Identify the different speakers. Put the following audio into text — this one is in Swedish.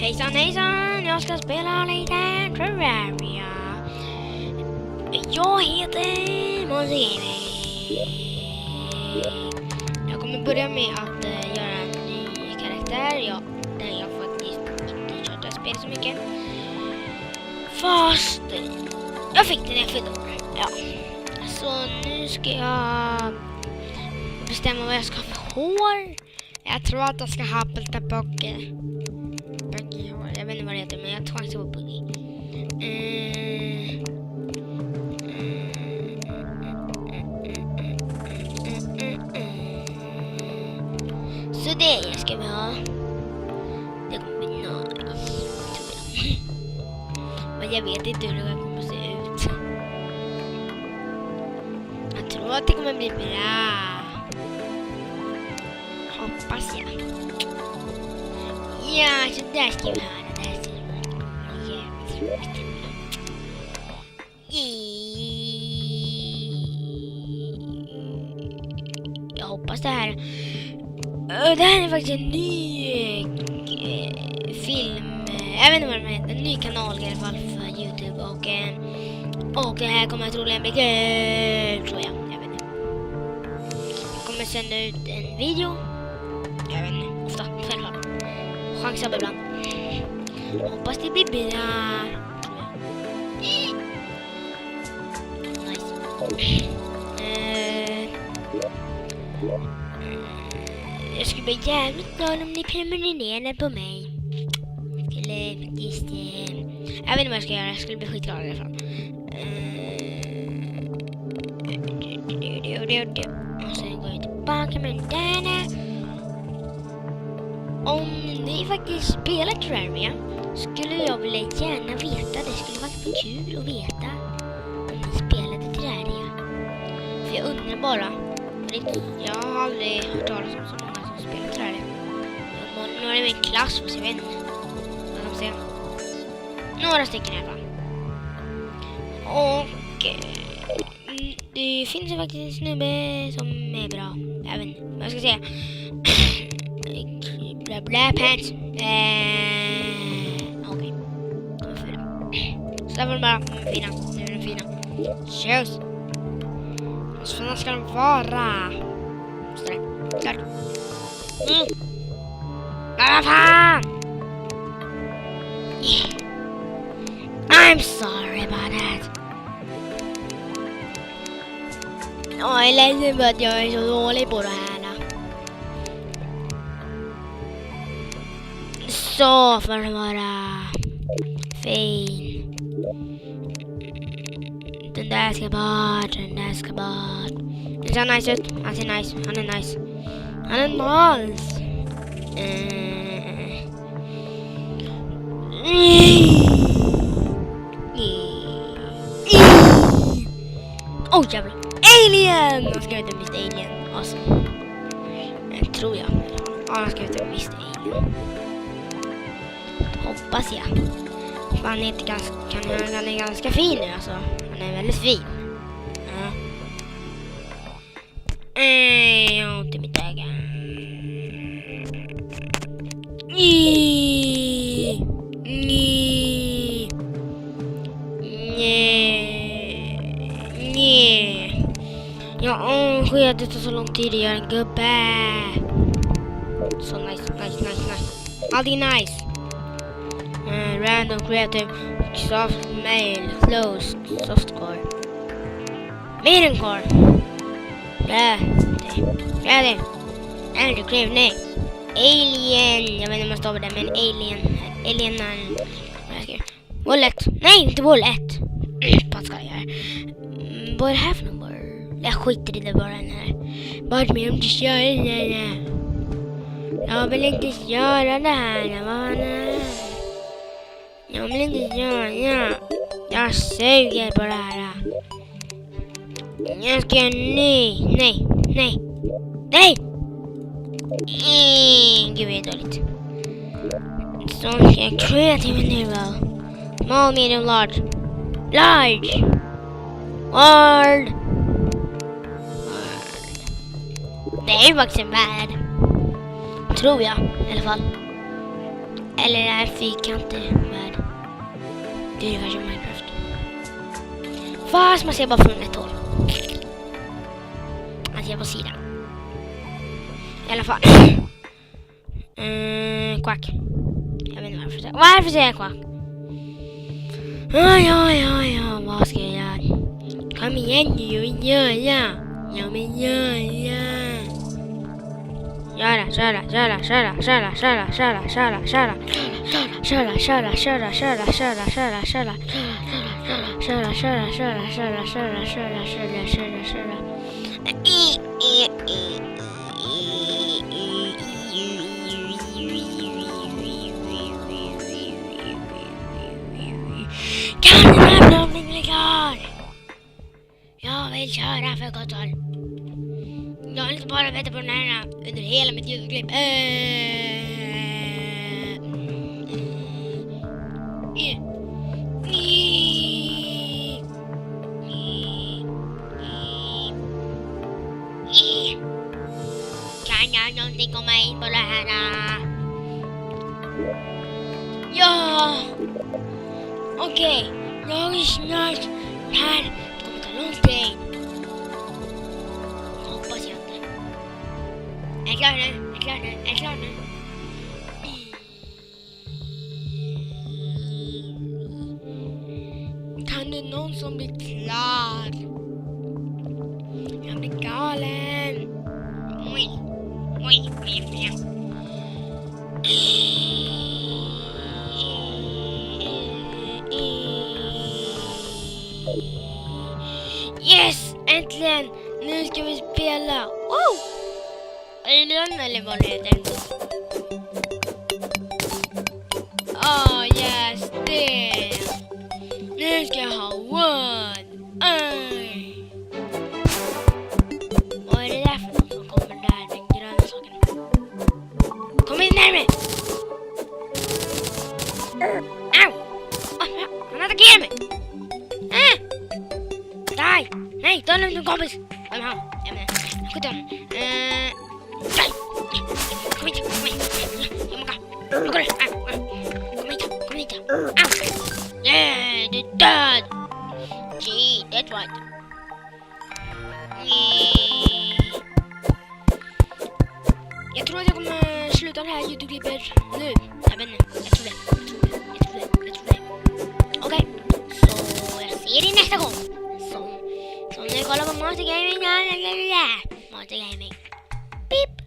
Speaker 1: Hejsan hejsan, jag ska spela lite Terraria. Jag heter Monzini. Jag kommer börja med att göra en ny karaktär. Där jag faktiskt inte kört det spelet så mycket. Fast jag fick den efter då. Ja. Så nu ska jag bestämma vad jag ska ha för hår. Jag tror att jag ska ha Buggy. Jag vet inte vad det heter, men jag tror att det var Buggy. Så det ska vi ha. Det kommer bli nice. Men jag vet inte hur det kommer se ut. Jag tror att det kommer bli bra. Hoppas jag. Ja, så där ska vi ha det. Där ser vi jävligt roligt. Jag hoppas det här. Det här är faktiskt en ny film. Jag vet inte vad den heter. En ny kanal i alla fall för YouTube. Och det här kommer troligen bli kul, tror jag. Jag vet inte. Jag kommer sända ut en video. Jag vet inte. Ofta. Själva. Chansar ibland. Hoppas det blir bra. Nice. Jag skulle bli jävligt glad om ni prenumererar på mig. Skulle faktiskt... jag vet inte vad jag ska göra. Jag skulle bli skitglad i alla fall. Och sen går jag tillbaka med den där. Om ni faktiskt spelar Terraria skulle jag vilja gärna veta. Det skulle vara kul att veta om ni spelade Terraria. För jag undrar bara. Jag har aldrig hört talas om så många som spelar Terraria. Några i min klass, så jag vet inte vad de säger. Några stycken i alla fall. Och det finns ju faktiskt en snubbe som är bra. Jag vet inte vad jag ska säga. Bla bla pants. Okej. Så där var det bara fina. Nu är den fina. Cheers. Så sådana ska de vara. Sådär. Klart. Vad fan! Yeah. I'm sorry about that. Jag är ledsen för att jag är så dålig på det här. Så får det vara fin. Den där ska bort. Det ser nice ut. Han ser nice. Han är nice. Han är nice. Oh jävlar. Alien! Han ska heta Mr. Alien. Awesome. Tror jag. Ja, han ska heta Mr. Alien. Hoppas jag. Han är ganska fin nu alltså. Han är väldigt fin. Ja. Jag har inte mitt öga. Ja, det tar så lång tid att göra en gubbe. Så nice. Allting nice. Random creative soft mail closed softcore mediumcore creative and creative alien. Jag vet inte om jag står där, men alien wallet. Nej, inte wallet. Vad ska jag göra? Vad är det här för nummer? Jag skiter i det bara den här. Bara med om du kör den här. Jag vill inte göra det här. Jag vill inte göra. Jag suger på det här. Jag ska göra nej. Gud, det är dåligt. Så ska jag kreativ nivå. Small, medium, large. World. Det är ju faktiskt en värld. Tror jag i alla fall. Eller här fyrkantig värld. Det är ungefär som Minecraft. Fast man ser bara från ett håll. Man ser på sidan. I alla fall. Quack. Jag vet inte varför. Varför säger jag quack? Ja, vad ska jag göra? Kom igen nu, gör. Ja, men gör. Kan den här blomningen bli klar? Jag vill köra för gott håll. Jag vill inte bara veta på den här under hela mitt ljudklipp. Kan jag någonting komma in på det här? Ja! Okej, jag är snart här. Det kommer ta lång tid. Hoppas jag inte. Är jag klar nu? Kan det någon som blir klar? Jag blir galen. Oj. Yes! Äntligen! Nu ska vi spela! Wow! Alien eller vad det heter. Yes! Det! Nu ska jag ha one! Vad är det där för något som kommer där? Den gröna saken. Kom in närmare! Au! Han attackerar mig! Nej, ta den kompis! Jag menar, skjut honom. Nej! Kom hit! Jag går. Kom hit! Au! Yeah, du är död! Gee, that's right. Jag tror att jag kommer sluta det här YouTube-klippet nu. Jag vet inte, jag tror det. Okej, så jag ser dig nästa gång. Så nu kollar på Monster Gaming. Monster Gaming. Beep.